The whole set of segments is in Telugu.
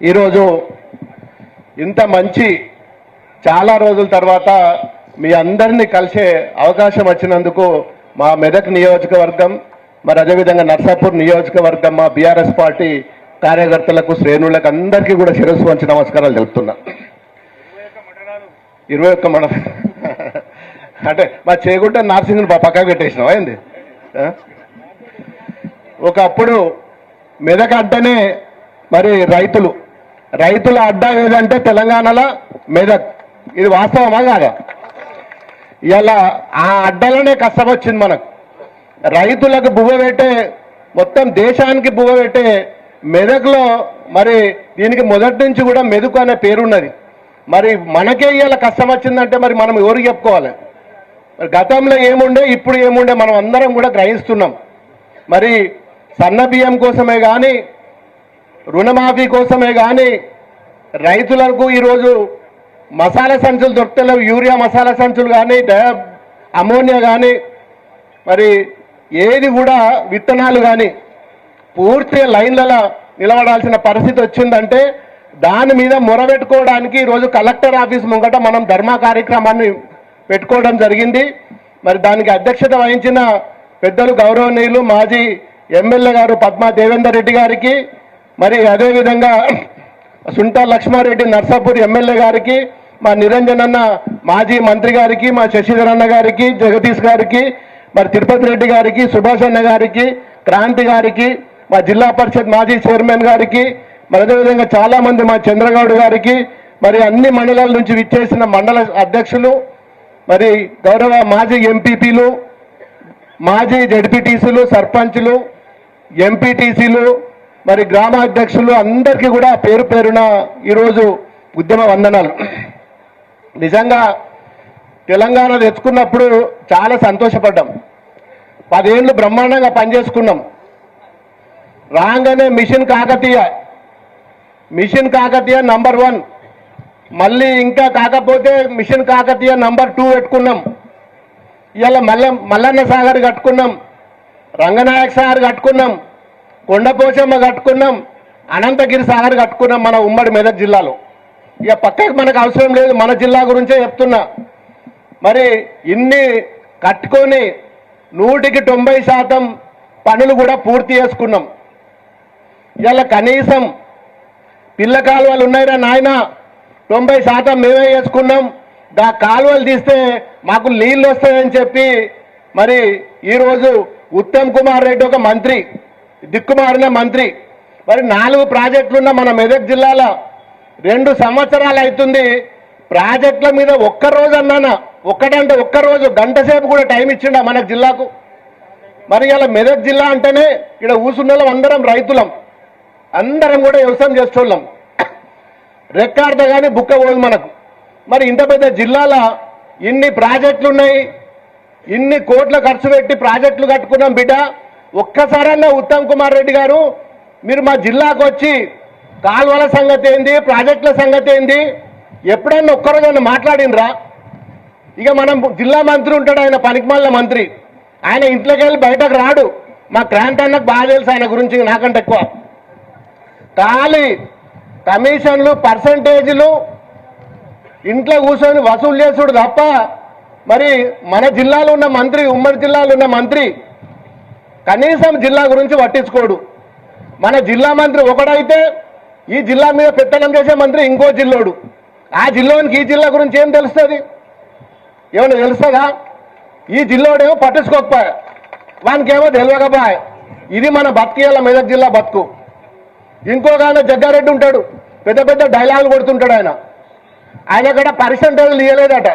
ఈరోజు ఇంత మంచి చాలా రోజుల తర్వాత మీ అందరినీ కలిసే అవకాశం వచ్చినందుకు మా మెదక్ నియోజకవర్గం మరి అదేవిధంగా నర్సాపూర్ నియోజకవర్గం మా బీఆర్ఎస్ పార్టీ కార్యకర్తలకు శ్రేణులకు అందరికీ కూడా శిరస్సు వంచి నమస్కారాలు తెలుపుతున్నా. 21 మండలం అంటే మా చేయకుంటే నార్సింగ్ని పక్కకు పెట్టేసినావా ఏంది? ఒకప్పుడు మెదక్ అంటేనే మరి రైతుల అడ్డా ఏదంటే తెలంగాణలో మెదక్. ఇది వాస్తవమా కాదా? ఇలా ఆ అడ్డలోనే కష్టం వచ్చింది మనకు. రైతులకు బువ్వ పెట్టే, మొత్తం దేశానికి బువ్వ పెట్టే మెదక్లో మరి దీనికి మొదటి నుంచి కూడా మెదక్ అనే పేరున్నది. మరి మనకే ఇలా కష్టం వచ్చిందంటే మరి మనం ఎవరికి చెప్పుకోవాలి? మరి గతంలో ఏముండే ఇప్పుడు ఏముండే మనం అందరం కూడా గ్రహిస్తున్నాం. మరి సన్న బియ్యం కోసమే కానీ, రుణమాఫీ కోసమే కానీ, రైతులకు ఈరోజు మసాలా సంచులు దొరుకుతలేవు, యూరియా మసాలా సంచులు కానీ, అమోనియా కానీ, మరి ఏది కూడా విత్తనాలు కానీ పూర్తిగా లైన్లలో నిలబడాల్సిన పరిస్థితి వచ్చిందంటే దాని మీద మొరబెట్టుకోవడానికి ఈరోజు కలెక్టర్ ఆఫీస్ ముంగట మనం ధర్నా కార్యక్రమాన్ని పెట్టుకోవడం జరిగింది. మరి దానికి అధ్యక్షత వహించిన పెద్దలు గౌరవనీయులు మాజీ ఎమ్మెల్యే గారు పద్మా దేవేందర్ రెడ్డి గారికి, మరి అదేవిధంగా సుంటా లక్ష్మారెడ్డి నర్సాపూర్ ఎమ్మెల్యే గారికి, మా నిరంజన్ అన్న మాజీ మంత్రి గారికి, మా శశిధర్ అన్న గారికి, జగదీష్ గారికి, మరి తిరుపతి రెడ్డి గారికి, సుభాష్ అన్న గారికి, క్రాంతి గారికి, మా జిల్లా పరిషత్ మాజీ చైర్మన్ గారికి, మరి అదేవిధంగా చాలామంది మా చంద్రగౌడ్ గారికి, మరి అన్ని మండలాల నుంచి విచ్చేసిన మండల అధ్యక్షులు, మరి గౌరవ మాజీ ఎంపీపీలు, మాజీ జడ్పీటీసీలు, సర్పంచులు, ఎంపీటీసీలు, మరి గ్రామ అధ్యక్షులు అందరికీ కూడా పేరు పేరున ఈరోజు ఉద్యమ వందనాలు. నిజంగా తెలంగాణ తెచ్చుకున్నప్పుడు చాలా సంతోషపడ్డాం. 10 ఏళ్ళు బ్రహ్మాండంగా పనిచేసుకున్నాం. రాగానే మిషన్ కాకతీయ నంబర్ 1, మళ్ళీ ఇంకా కాకపోతే మిషన్ కాకతీయ నంబర్ 2 పెట్టుకున్నాం. ఇవాళ మల్లన్న సాగర్ కట్టుకున్నాం, రంగనాయక సాగర్ కట్టుకున్నాం, కొండపోచమ్మ కట్టుకున్నాం, అనంతగిరి సాగర్ కట్టుకున్నాం మన ఉమ్మడి మెదక్ జిల్లాలో. ఇక పక్కకు మనకు అవసరం లేదు, మన జిల్లా గురించే చెప్తున్నా. మరి ఇన్ని కట్టుకొని 100% పనులు కూడా పూర్తి చేసుకున్నాం. ఇలా కనీసం పిల్ల కాలువలు ఉన్నాయిరా నాయన, 90% మేమే చేసుకున్నాం. ఆ కాలువలు తీస్తే మాకు నీళ్ళు వస్తాయని చెప్పి మరి ఈరోజు ఉత్తమ్ కుమార్ రెడ్డి ఒక మంత్రి, దిక్కుమారిన మంత్రి, మరి 4 ప్రాజెక్టులున్న మన మెదక్ జిల్లాలో 2 సంవత్సరాలు అవుతుంది. ప్రాజెక్టుల మీద ఒక్కరోజు అన్నానా, ఒక్కరోజు గంట సేపు కూడా టైం ఇచ్చిండా మనకు జిల్లాకు? మరి ఇలా మెదక్ జిల్లా అంటేనే ఇక్కడ ఊసున్నోళ్ళం అందరం రైతులం, అందరం కూడా వ్యవసాయం చేసేవాళ్ళం. రెక్కార్త కానీ బుక్క పోదు మనకు. మరి ఇంత పెద్ద జిల్లాలో ఇన్ని ప్రాజెక్టులు ఉన్నాయి, ఇన్ని కోట్ల ఖర్చు పెట్టి ప్రాజెక్టులు కట్టుకున్నాం బిడ్డ. ఒక్కసారన్నా ఉత్తమ్ కుమార్ రెడ్డి గారు మీరు మా జిల్లాకు వచ్చి కాలువల సంగతి ఏంది, ప్రాజెక్టుల సంగతి ఏంది, ఎప్పుడన్నా ఒక్కరోజన్నా మాట్లాడినరా? ఇక మనం జిల్లా మంత్రి ఉంటాడు, ఆయన పనికిమాలిన మంత్రి, ఆయన ఇంట్లోకి వెళ్ళి బయటకు రాడు. మా క్రాంతి అన్నకు బాగా తెలుసు ఆయన గురించి నాకంటే ఎక్కువ. ఖాళీ కమిషన్లు, పర్సంటేజీలు ఇంట్లో కూర్చొని వసూలు చేసుడు తప్ప మరి మన జిల్లాలో ఉన్న మంత్రి, ఉమ్మడి జిల్లాలో ఉన్న మంత్రి కనీసం జిల్లా గురించి పట్టించుకోడు. మన జిల్లా మంత్రి ఒకడైతే ఈ జిల్లా మీద పెత్తనం చేసే మంత్రి ఇంకో జిల్లోడు. ఆ జిల్లానికి ఈ జిల్లా గురించి ఏం తెలుస్తుంది? ఏమన్నా తెలుస్తుందా? ఈ జిల్లాడేమో పట్టించుకోకపోయా, వానికేమో తెలియకపోయా. ఇది మన బతికేయాల మెదక్ జిల్లా బతుకు. ఇంకొక ఆయన జగ్గారెడ్డి ఉంటాడు, పెద్ద పెద్ద డైలాగులు కొడుతుంటాడు. ఆయన కూడా పర్సంటేజ్లు ఇవ్వలేదట,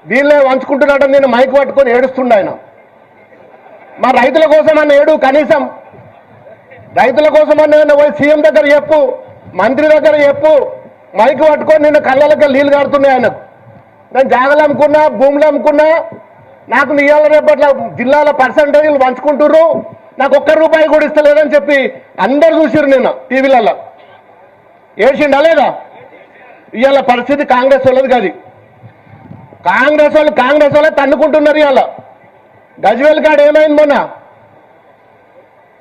దీనిలో వంచుకుంటున్నాడని నేను మైక్ పట్టుకొని ఏడుస్తుండ. ఆయన మా రైతుల కోసం అన్న ఏడు, కనీసం రైతుల కోసం అన్న పోయి సీఎం దగ్గర చెప్పు, మంత్రి దగ్గర చెప్పు. మైక్ పట్టుకొని నిన్న కళ్ళకి నీళ్ళు కాడుతున్నాయి ఆయనకు. నేను జాగలు అమ్ముకున్నా, భూములు అమ్ముకున్నా, నాకు ఇవాళ రేపట్ల జిల్లాల పర్సంటేజీలు పంచుకుంటుర్రు, నాకు ₹1 కూడా ఇస్తలేదని చెప్పి అందరు చూసిరు నిన్న టీవీలలో. ఏడ్చిండా లేదా? ఇవాళ పరిస్థితి కాంగ్రెస్ వాళ్ళది కాదు. కాంగ్రెస్ వాళ్ళే తన్నుకుంటున్నారు. ఇవాళ గజ్వేల్ కాడ ఏమైంది? మొన్న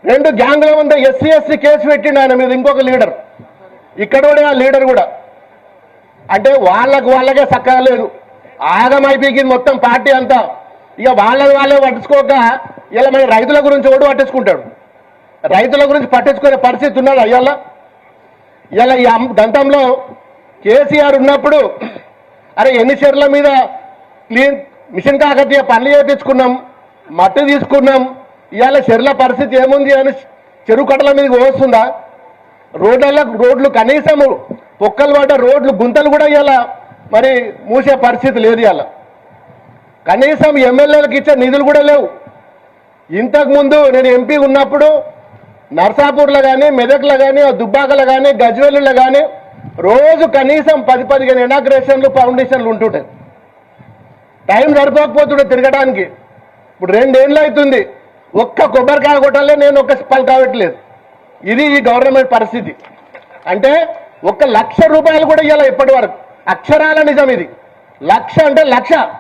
2 గ్యాంగ్ల ముందు SC కేసు పెట్టిండు ఆయన మీద, ఇంకొక లీడర్. ఇక్కడ కూడా ఆ లీడర్ కూడా అంటే వాళ్ళకే చక్కగా లేదు, ఆగమైపోయింది మొత్తం పార్టీ అంతా. ఇక వాళ్ళే పట్టించుకోక ఇలా మన రైతుల గురించి ఓడు పట్టించుకుంటాడు. రైతుల గురించి పట్టించుకునే పరిస్థితి ఉన్నది అయ్యాల. ఇలా ఈ దంతంలో కేసీఆర్ ఉన్నప్పుడు అరే ఎన్ని చెర్ల మీద క్లీన్ మిషన్ కాకతీయ పనులు చేయించుకున్నాం, మట్టి తీసుకున్నాం. ఇవాళ చెర్ల పరిస్థితి ఏముంది అని చెరువు కట్టల మీదకి వస్తుందా? రోడ్లు కనీసం పొక్కలు పడ్డ రోడ్లు గుంతలు కూడా ఇవాళ మరి మూసే పరిస్థితి లేదు. ఇవాళ కనీసం ఎమ్మెల్యేలకు ఇచ్చే నిధులు కూడా లేవు. ఇంతకుముందు నేను ఎంపీ ఉన్నప్పుడు నర్సాపూర్లో కానీ, మెదక్లో కానీ, దుబ్బాకలో కానీ, గజ్వేలులో కానీ రోజు కనీసం 10-15 ఇనాగ్రేషన్లు ఫౌండేషన్లు ఉంటుంటాయి. టైం సరిపోకపోతుండే తిరగడానికి. ఇప్పుడు 2 ఏళ్ళు అవుతుంది, ఒక్క కొబ్బరికాయ కొట్టాలే నేను ఒక్క పలు కావట్లేదు. ఇది ఈ గవర్నమెంట్ పరిస్థితి. అంటే 1 లక్ష రూపాయలు కూడా ఇవ్వాలి ఇప్పటి వరకు. అక్షరాల నిజం ఇది. 1,00,000 అంటే 1,00,000.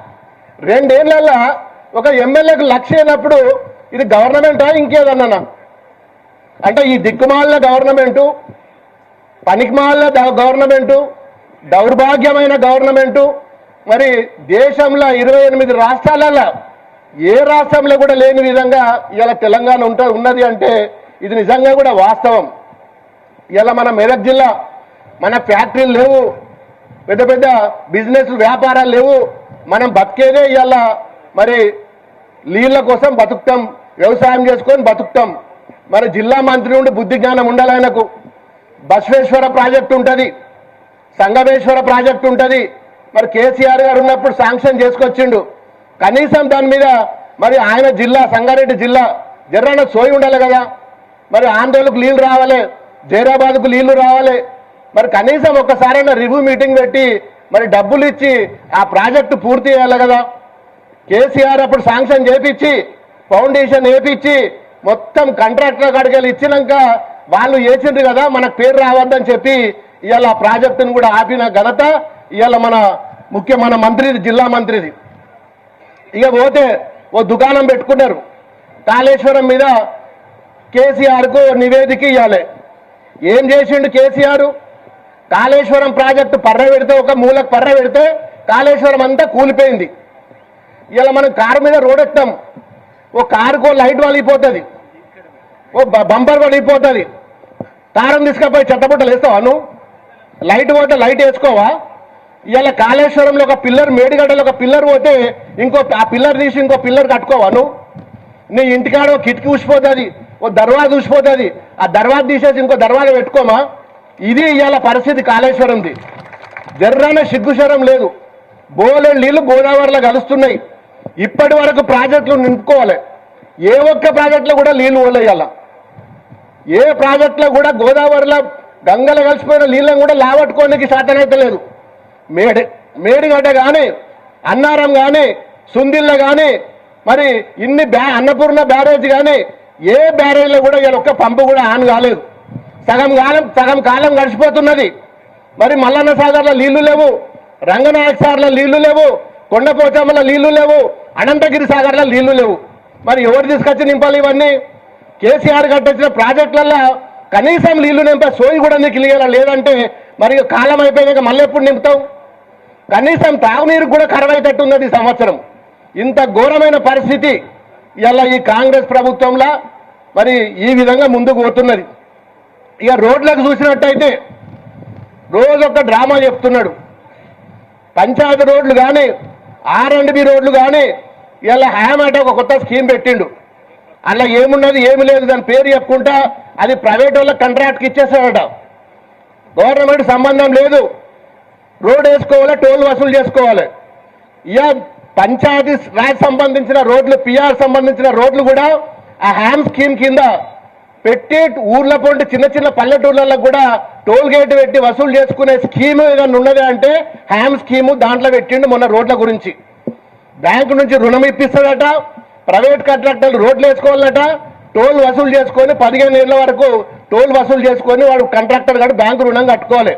2 ఏళ్ళల్లో ఒక ఎమ్మెల్యేకు 1,00,000 అయినప్పుడు ఇది గవర్నమెంటా ఇంకేదన్నా? అంటే ఈ దిక్కుమాల గవర్నమెంటు, పనికిమాల గవర్నమెంటు, దౌర్భాగ్యమైన గవర్నమెంటు. మరి దేశంలో 28 రాష్ట్రాలలో ఏ రాష్ట్రంలో కూడా లేని విధంగా ఇలా తెలంగాణ ఉన్నది అంటే ఇది నిజంగా కూడా వాస్తవం. ఇలా మన మెదక్ జిల్లా మన ఫ్యాక్టరీలు లేవు, పెద్ద పెద్ద బిజినెస్ వ్యాపారాలు లేవు. మనం బతికేదే ఇవాళ మరి నీళ్ళ కోసం బతుకుతాం, వ్యవసాయం చేసుకొని బతుకుతాం. మరి జిల్లా మంత్రి నుండి బుద్ధి జ్ఞానం ఉండాలి ఆయనకు. బసవేశ్వర ప్రాజెక్టు ఉంటుంది, సంగమేశ్వర ప్రాజెక్టు ఉంటుంది. మరి కేసీఆర్ గారు ఉన్నప్పుడు శాంక్షన్ చేసుకొచ్చిండు. కనీసం దాని మీద మరి ఆయన జిల్లా సంగారెడ్డి జిల్లా జర్రాన సోయి ఉండాలి కదా. మరి ఆంధ్రలకు నీళ్లు రావాలి, జైరాబాద్కు నీళ్లు రావాలి. మరి కనీసం ఒక్కసారైనా రివ్యూ మీటింగ్ పెట్టి మరి డబ్బులు ఇచ్చి ఆ ప్రాజెక్టు పూర్తి చేయాలి కదా. కేసీఆర్ అప్పుడు శాంక్షన్ చేపించి ఫౌండేషన్ వేపించి మొత్తం కాంట్రాక్టర్ కాడికి వెళ్ళి ఇచ్చినాక వాళ్ళు వేసిండ్రు కదా, మనకు పేరు రావద్దని చెప్పి ఇవాళ ఆ ప్రాజెక్టును కూడా ఆపిన ఘనత ఇవాళ మన మంత్రిది, జిల్లా మంత్రిది. ఇక పోతే ఓ దుకాణం పెట్టుకున్నారు కాళేశ్వరం మీద. కేసీఆర్కు నివేదిక ఇవ్వాలి. ఏం చేసిండు కేసీఆర్? కాళేశ్వరం ప్రాజెక్టు పర్ర పెడితే, ఒక మూలకు పర్ర పెడితే కాళేశ్వరం అంతా కూలిపోయింది. ఇలా మనం కారు మీద రోడ్ ఎక్కుతాం, ఓ కారుకో లైట్ వలిగిపోతుంది, ఓ బంపర్ వలిగిపోతుంది. కారం తీసుకపోయి చెత్తబుట్టలు వేస్తావా నువ్వు? లైట్ పోతే లైట్ వేసుకోవా? ఇవాళ కాళేశ్వరంలో ఒక పిల్లర్, మేడిగడ్డలో ఒక పిల్లర్ పోతే ఆ పిల్లర్ తీసి ఇంకో పిల్లర్ కట్టుకోవా నువ్వు? నీ ఇంటికాడ ఓ కిటికీ ఊసిపోతుంది, ఓ దర్వాజ ఊసిపోతుంది, ఆ దర్వాజ తీసేసి ఇంకో దర్వాజ పెట్టుకోమా? ఇది ఇవాళ పరిస్థితి కాళేశ్వరంది. జర్రాన సిగ్గుశరం లేదు. బోలెడు నీళ్లు గోదావరిలో కలుస్తున్నాయి. ఇప్పటి వరకు ప్రాజెక్టులు నింపుకోవాలి. ఏ ఒక్క ప్రాజెక్టులో కూడా నీళ్లు పోలేయాల. ఏ ప్రాజెక్టులో కూడా గోదావరిలో గంగలు కలిసిపోయిన నీళ్ళని కూడా లావట్టుకోనికి సాధ్యమైతే లేదు. మేడిగడ్డ కానీ, అన్నారం కానీ, సుందిళ్ళ కానీ, మరి ఇన్ని అన్నపూర్ణ బ్యారేజ్ కానీ ఏ బ్యారేజ్లో కూడా ఇలా ఒక్క పంపు కూడా ఆన్ కాలేదు. సగం కాలం గడిచిపోతున్నది. మరి మల్లన్న సాగర్లో నీళ్లు లేవు, రంగనాయక సాగర్లో నీళ్లు లేవు, కొండపోచమ్మలో నీళ్లు లేవు, అనంతగిరి సాగర్లో నీళ్లు లేవు. మరి ఎవరు తీసుకొచ్చి నింపాలి ఇవన్నీ? కేసీఆర్ కట్టించిన ప్రాజెక్టులలో కనీసం నీళ్లు నింపే సోయి కూడా నీకు ఇయ్యాల లేదంటే మరి కాలం అయిపోయాక మళ్ళీ ఎప్పుడు నింపుతావు? కనీసం తాగునీరు కూడా కరవైతట్టు ఉన్నది ఈ సంవత్సరం. ఇంత ఘోరమైన పరిస్థితి ఇలా ఈ కాంగ్రెస్ ప్రభుత్వంలో మరి ఈ విధంగా ముందుకు పోతున్నది. ఇక రోడ్లకు చూసినట్టయితే రోజు ఒక డ్రామా చెప్తున్నాడు. పంచాయతీ రోడ్లు కానీ, R&B రోడ్లు కానీ ఇలా హ్యామేట ఒక కొత్త స్కీమ్ పెట్టిండు. అలా ఏమున్నది ఏమి లేదు, దాని పేరు చెప్పుకుంటా అది ప్రైవేట్ వాళ్ళకి కాంట్రాక్ట్కి ఇచ్చేస్తాడట. గవర్నమెంట్ సంబంధం లేదు, రోడ్ వేసుకోవాలి, టోల్ వసూలు చేసుకోవాలి. ఇక పంచాయతీ రాజ్ సంబంధించిన రోడ్లు, PR సంబంధించిన రోడ్లు కూడా ఆ హ్యామ్ స్కీమ్ కింద పెట్టి ఊర్ల పొంటి చిన్న చిన్న పల్లెటూర్లలో కూడా టోల్ గేట్ పెట్టి వసూలు చేసుకునే స్కీమ్ ఏదన్నా ఉన్నది అంటే హ్యామ్ స్కీము దాంట్లో పెట్టిండు. మొన్న రోడ్ల గురించి బ్యాంకు నుంచి రుణం ఇప్పిస్తాడట, ప్రైవేట్ కాంట్రాక్టర్లు రోడ్లు వేసుకోవాలట, టోల్ వసూలు చేసుకొని 15 ఏళ్ళ వరకు టోల్ వసూలు చేసుకొని వాడు కాంట్రాక్టర్ గారు బ్యాంకు రుణం కట్టుకోవాలి.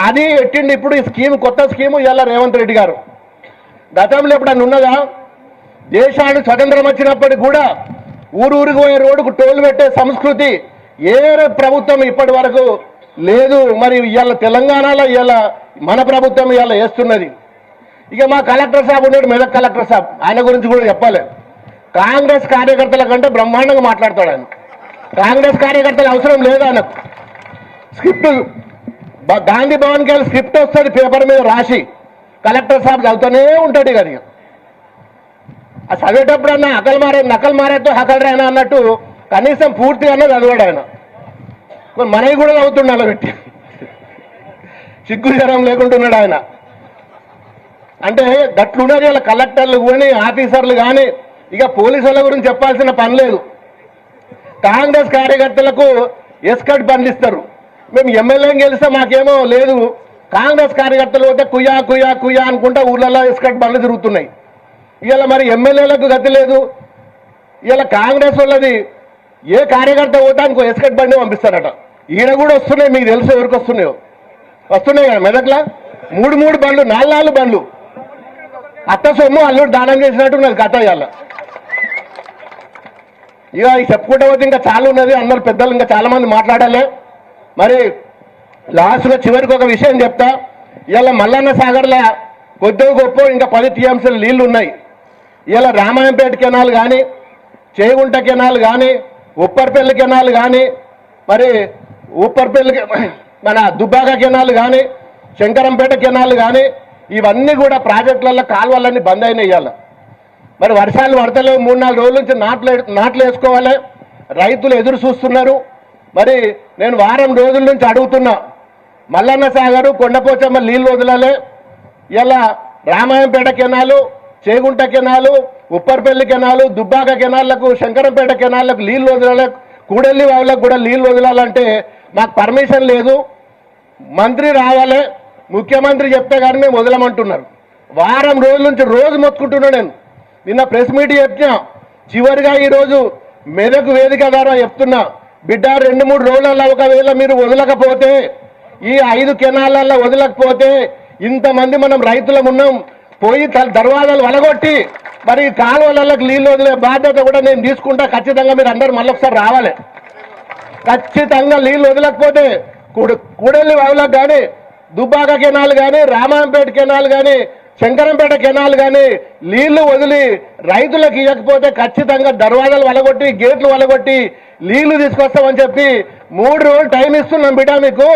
అది పెట్టిండు. ఇప్పుడు ఈ స్కీమ్, కొత్త స్కీము ఇవాళ రేవంత్ రెడ్డి గారు. గతంలో ఎప్పుడన్నా ఉన్నదా? దేశానికి స్వతంత్రం వచ్చినప్పటికి కూడా ఊరికి పోయే రోడ్డుకు టోల్ పెట్టే సంస్కృతి ఏ ప్రభుత్వం ఇప్పటి వరకు లేదు. మరి ఇవాళ తెలంగాణలో ఇవాళ మన ప్రభుత్వం ఇవాళ వేస్తున్నది. ఇక మా కలెక్టర్ సాబ్ ఉన్నాడు, మెదక్ కలెక్టర్ సాబ్, ఆయన గురించి కూడా చెప్పాలి. కాంగ్రెస్ కార్యకర్తల కంటే బ్రహ్మాండంగా మాట్లాడతాడు ఆయన. కాంగ్రెస్ కార్యకర్తలు అవసరం లేదు ఆయనకు. స్క్రిప్ట్ గాంధీ భవన్కి వెళ్ళి స్క్రిప్ట్ వస్తుంది పేపర్ మీద రాసి, కలెక్టర్ సాబ్ చదువుతూనే ఉంటాడు. ఇక ఆ చదివేటప్పుడన్నా నకల్ మారేతో హకల్ రాయన అన్నట్టు కనీసం పూర్తిగా చదివాడు ఆయన. మనవి కూడా చదువుతున్నాడు పెట్టి, సిగ్గు జ్వరం లేకుంటున్నాడు ఆయన. అంటే గట్లున్నారు ఇలా కలెక్టర్లు కానీ ఆఫీసర్లు కానీ. ఇక పోలీసుల గురించి చెప్పాల్సిన పని లేదు. కాంగ్రెస్ కార్యకర్తలకు ఎస్కట్ బండ్లు ఇస్తారు. మేము ఎమ్మెల్యేని గెలిస్తే మాకేమో లేదు, కాంగ్రెస్ కార్యకర్తలు పోతే కుయ్యా కుయ్యా కుయ్యా అనుకుంటా ఊళ్ళల్లో ఎస్కట్ బండ్లు తిరుగుతున్నాయి. ఇవాళ మరి ఎమ్మెల్యేలకు గతి లేదు. ఇవాళ కాంగ్రెస్ వాళ్ళది ఏ కార్యకర్త పోతానికి ఎస్కట్ బండి పంపిస్తారట. ఈడ కూడా వస్తున్నాయి, మీకు తెలుసు ఎవరికి వస్తున్నాయో. వస్తున్నాయి కదా మెదక్లా 3 బండ్లు, 4 బండ్లు. అత్త సొమ్ము అల్లుడు దానం చేసినట్టు నాకు కథ. ఇక చెప్పుకుంటే పోతే ఇంకా చాలా ఉన్నది. అందరు పెద్దలు ఇంకా చాలా మంది మాట్లాడాలి. మరి లాస్ట్గా చివరికి ఒక విషయం చెప్తా. ఇవాళ మల్లన్న సాగర్లో కొద్దిగా గొప్ప ఇంకా 10 టీఎంసీలు నీళ్లు ఉన్నాయి. ఇవాళ రామాయంపేట కెనాల్ కానీ, చేగుంట కెనాల్ కానీ, ఉప్పర్పల్లి కెనాల్ కానీ, మరి ఉప్పర్పల్లి మన దుబ్బాక కెనాల్ కానీ, శంకరంపేట కెనాల్ కానీ, ఇవన్నీ కూడా ప్రాజెక్టులలో కాలువలన్నీ బంద్ అయినాయి. ఇవాళ మరి వర్షాలు పడతలేవు. 3-4 రోజుల నుంచి నాట్లు వేసుకోవాలి. రైతులు ఎదురు చూస్తున్నారు. మరి నేను వారం రోజుల నుంచి అడుగుతున్నా, మల్లన్న సాగరు కొండపోచమ్మ నీళ్ళు వదలాలి. ఇలా Ramayampet canal, Chegunta canal, Upparpally canal, Dubbaka కెనాళ్లకు, శంకరంపేట కెనాళ్లకు నీళ్ళు వదలాలి. కూడెల్లి వాళ్ళకు కూడా నీళ్ళు వదలాలంటే మాకు పర్మిషన్ లేదు. మంత్రి రావాలి, ముఖ్యమంత్రి చెప్తే కానీ మేము వదలమంటున్నారు. వారం రోజుల నుంచి రోజు మొత్తుకుంటున్నా. నేను నిన్న ప్రెస్ మీట్ చెప్పినా. చివరిగా ఈరోజు మెదక్ వేదిక ద్వారా చెప్తున్నా, బిడ్డ 2-3 రోజులలో ఒకవేళ మీరు వదలకపోతే, ఈ 5 కెనాళ్ళల్లో వదలకపోతే ఇంతమంది మనం రైతులం ఉన్నాం, పోయి దర్వాజాలు వలగొట్టి మరి కాలువలకు నీళ్ళు వదిలే బాధ్యత కూడా నేను తీసుకుంటా. ఖచ్చితంగా మీరు అందరూ మళ్ళొకసారి రావాలి. ఖచ్చితంగా నీళ్ళు వదలకపోతే కూడెల్లి వాగులకు కానీ, దుబ్బాక కెనాల్ కానీ, రామాయంపేట కెనాల్ కానీ, శంకరంపేట కెనాల్ కానీ నీళ్లు వదిలి రైతులకు ఇవ్వకపోతే ఖచ్చితంగా దర్వాజాలు వలగొట్టి, గేట్లు వలగొట్టి నీళ్లు తీసుకొస్తామని చెప్పి 3 రోజులు టైం ఇస్తున్నాం. బిడ్డ మీకు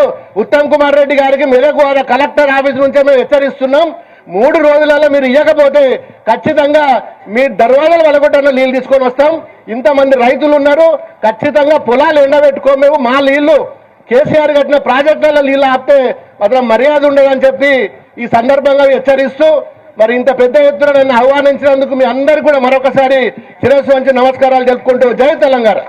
ఉత్తమ్ కుమార్ రెడ్డి గారికి మెదక్ కలెక్టర్ ఆఫీస్ నుంచే మేము హెచ్చరిస్తున్నాం. 3 రోజులలో మీరు ఇవ్వకపోతే ఖచ్చితంగా మీ దర్వాజాలు వలగొట్టన్న నీళ్ళు తీసుకొని వస్తాం. ఇంతమంది రైతులు ఉన్నారు, ఖచ్చితంగా పొలాలు ఎండబెట్టుకో, మేము మా నీళ్లు కేసీఆర్ కట్టిన ప్రాజెక్టులలో నీళ్ళు ఆపితే మాత్రం మర్యాద ఉండదని చెప్పి ఈ సందర్భంగా హెచ్చరిస్తూ, మరి ఇంత పెద్ద ఎత్తున నన్ను ఆహ్వానించినందుకు మీ అందరికీ కూడా మరొకసారి శిరస్సు వంచి నమస్కారాలు తెలుపుకుంటూ జై తెలంగాణ.